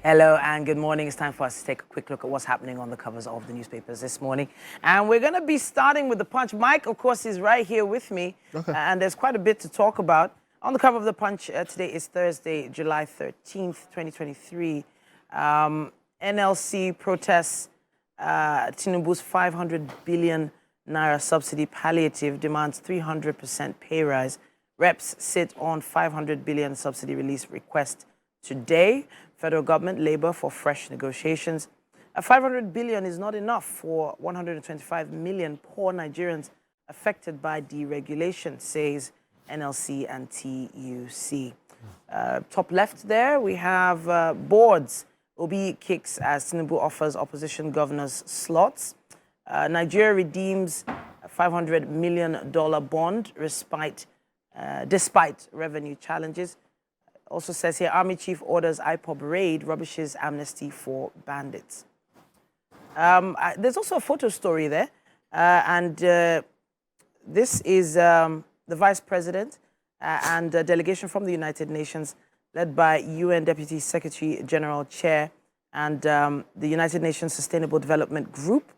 Hello and good morning. It's time for us to take a quick look at what's happening on the covers of the newspapers this morning. And we're going to be starting with the Punch. Mike, of course, is right here with me. Okay. And there's quite a bit to talk about. On the cover of the Punch, today is Thursday, July 13th, 2023. NLC protests Tinubu's 500 billion naira subsidy palliative, demands 300% pay rise. Reps sit on 500 billion subsidy release request today. Federal government labor for fresh negotiations. 500 billion is not enough for 125 million poor Nigerians affected by deregulation, says NLC and TUC. Top left there, we have boards. Obi kicks as Tinubu offers opposition governors slots. Nigeria redeems a $500 million bond despite revenue challenges. Also says here, Army Chief orders IPOB raid, rubbishes amnesty for bandits. There's also a photo story there. This is the Vice President and a delegation from the United Nations led by UN Deputy Secretary General Chair and the United Nations Sustainable Development Group,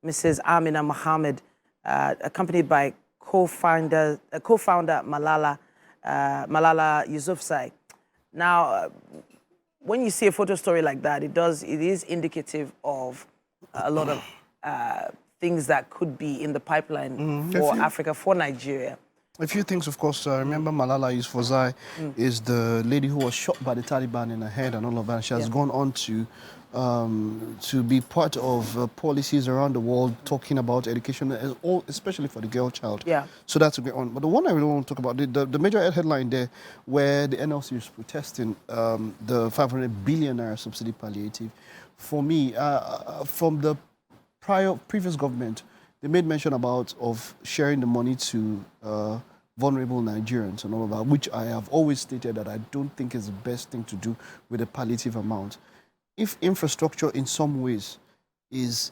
Mrs. Amina Mohammed, accompanied by co-founder Malala Yousafzai. Now, when you see a photo story like that, it is indicative of a lot of things that could be in the pipeline for Africa, for Nigeria. A few things, of course. Remember Malala Yousafzai is the lady who was shot by the Taliban in her head and all of that. She has gone on to be part of policies around the world talking about education, especially for the girl child. Yeah. So that's a great one. But the one I really want to talk about, the major headline there, where the NLC is protesting the 500 billion naira subsidy palliative. For me, from the previous government, they made mention of sharing the money to vulnerable Nigerians and all of that, which I have always stated that I don't think is the best thing to do with a palliative amount. If infrastructure in some ways is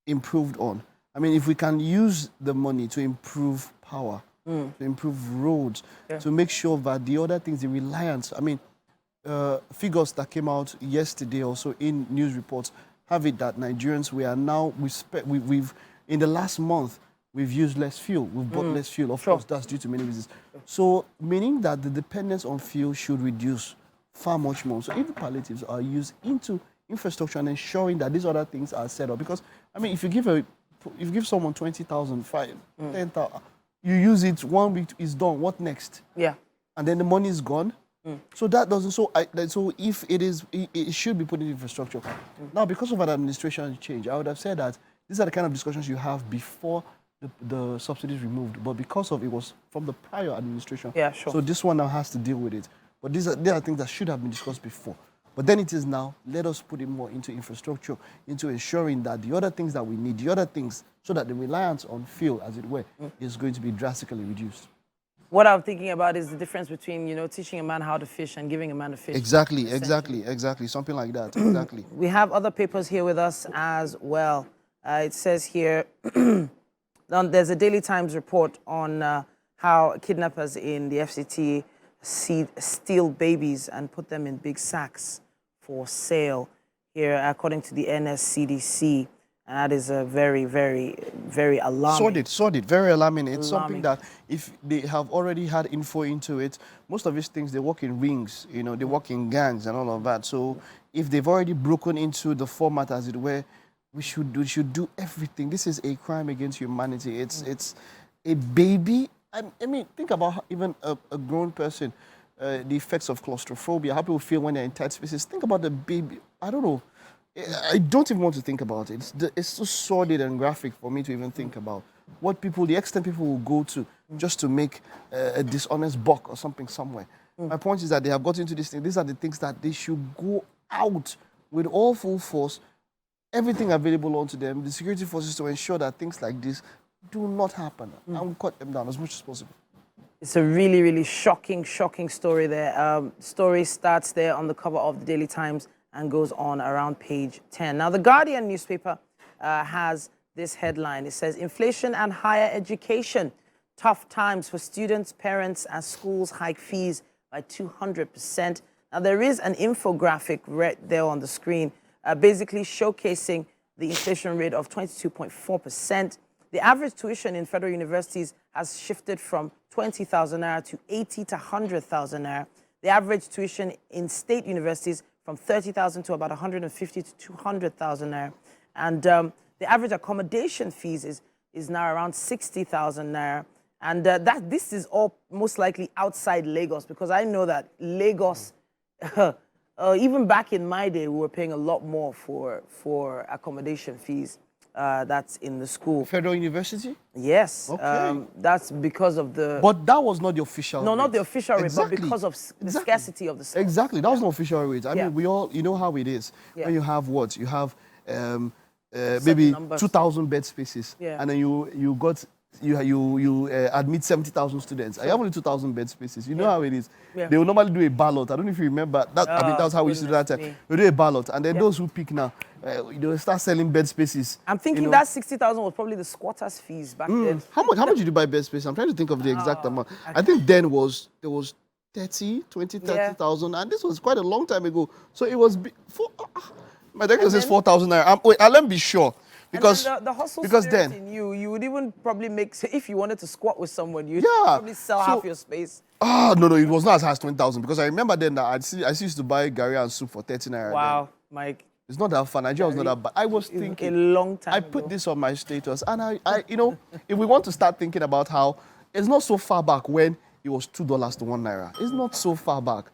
improved on, I mean, if we can use the money to improve power, to improve roads, to make sure that the other things, the reliance, I mean, figures that came out yesterday also in news reports have it that Nigerians, we've in the last month, we've used less fuel, we've bought less fuel. Of course, that's due to many reasons. So, meaning that the dependence on fuel should reduce far much more. So if the palliatives are used into infrastructure and ensuring that these other things are set up, because I mean, if you give someone 20,000, 10,000, you use it 1 week, it's done. What next? Yeah. And then the money is gone. So that doesn't. So if it is, it should be put in infrastructure. Now, because of an administration change, I would have said that these are the kind of discussions you have before the subsidies removed. But because of it was from the prior administration, so this one now has to deal with it. But these are things that should have been discussed before. But then it is now, let us put it more into infrastructure, into ensuring that the other things that we need, the other things, so that the reliance on fuel, as it were, is going to be drastically reduced. What I'm thinking about is the difference between, teaching a man how to fish and giving a man a fish. Exactly. Something like that, exactly. We have other papers here with us as well. It says here, there's a Daily Times report on how kidnappers in the FCT steal babies and put them in big sacks for sale here, according to the NSCDC. And that is a very, very, very alarming. Sordid, very alarming. It's something that if they have already had info into it, most of these things, they work in rings, they work in gangs and all of that. So if they've already broken into the format, as it were, we should do everything. This is a crime against humanity. It's a baby. I mean, think about even a grown person, the effects of claustrophobia, how people feel when they're in tight spaces. Think about the baby. I don't know. I don't even want to think about it. It's so sordid and graphic for me to even think about the extent people will go to just to make a dishonest buck or something somewhere. My point is that they have got into this thing. These are the things that they should go out with all full force, everything available onto them, the security forces, to ensure that things like this do not happen and cut them down as much as possible. It's a really, really shocking story there. Story starts there on the cover of the Daily Times and goes on around page 10. Now, the Guardian newspaper has this headline. It says, inflation and higher education. Tough times for students, parents, as schools hike fees by 200%. Now, there is an infographic right there on the screen, basically showcasing the inflation rate of 22.4%. The average tuition in federal universities has shifted from 20,000 naira to 80 to 100,000 naira. The average tuition in state universities from 30,000 to about 150 to 200,000 naira. And the average accommodation fees is now around 60,000 naira. And this is all most likely outside Lagos, because I know that Lagos, even back in my day, we were paying a lot more for accommodation fees. That's in the school. Federal University? Yes. Okay. That's because of the... But that was not the official No, rate. not the official rate, Exactly. but because of the scarcity of the stuff. Exactly. That was not official rate. I Yeah. mean, we all, you know how it is. Yeah. When you have what? You have maybe numbers. 2,000 bed spaces. Yeah. And then you admit 70,000 students. I have only 2,000 bed spaces. You know how it is. Yeah. They will normally do a ballot. I don't know if you remember. That, I mean, that's how we used to do that time. goodness me. We do a ballot. And then those who pick now, they start selling bed spaces. I'm thinking you know. that 60,000 was probably the squatters' fees back then. How much did you buy bed space? I'm trying to think of the exact amount. I think then there was 30,000, and this was quite a long time ago. So it was my director says 4,000 naira. Wait, let me be sure. Because the hustle because spirit then in you would even probably make, if you wanted to squat with someone, you'd Yeah. probably sell half your space. no, it was not as high as 20,000, because I remember then that I used to buy Gary and soup for 30 naira. Wow, then. Mike. It's not that fun. Nigeria was not that bad. I was A thinking long time I put ago. this on my status, and I you know, if we want to start thinking about how it's not so far back when it was $2 to 1 naira. It's not so far back.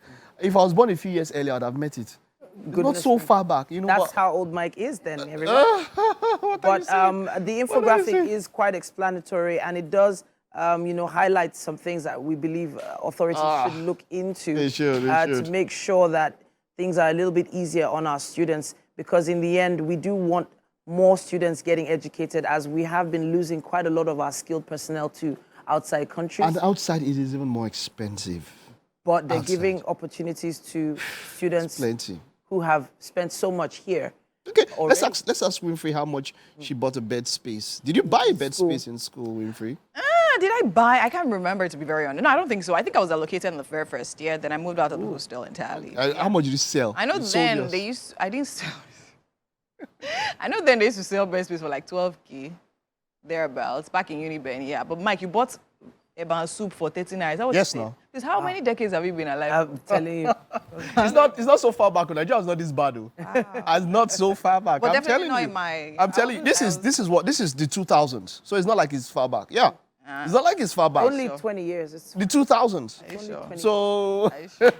If I was born a few years earlier, I'd have met it. It's not so far back, you know. That's how old Mike is then, everyone. But the infographic is quite explanatory, and it does, highlight some things that we believe authorities should look into They should. to make sure that things are a little bit easier on our students, because in the end, we do want more students getting educated, as we have been losing quite a lot of our skilled personnel to outside countries. And outside, it is even more expensive. But they're outside. giving opportunities to students Plenty. who have spent so much here. Okay, let's already. ask Winfrey how much she bought a bed space. Did you buy a bed School. space in school, Winfrey? Did I buy? I can't remember, to be very honest. No, I don't think so. I think I was allocated in the very first year. Then I moved out of the hostel entirely. How much did you sell? I know You sold then yours. they used. I didn't sell. I know then they used to sell bed space for like 12K, thereabouts, back in Uniben. Yeah, but Mike, you bought Eban soup for 30 naira. Is that what Yes, you said? no. Please, how many decades have you been alive? I'm telling you. It's not so far back. Nigeria was not this bad, though. It's not so far back. But I'm definitely telling not you. in my. I'm telling you, this is the 2000s. So it's not like it's far back. Yeah, it's not like it's far back. Only 20 years. It's The 2000s. Are you sure? So Are you sure?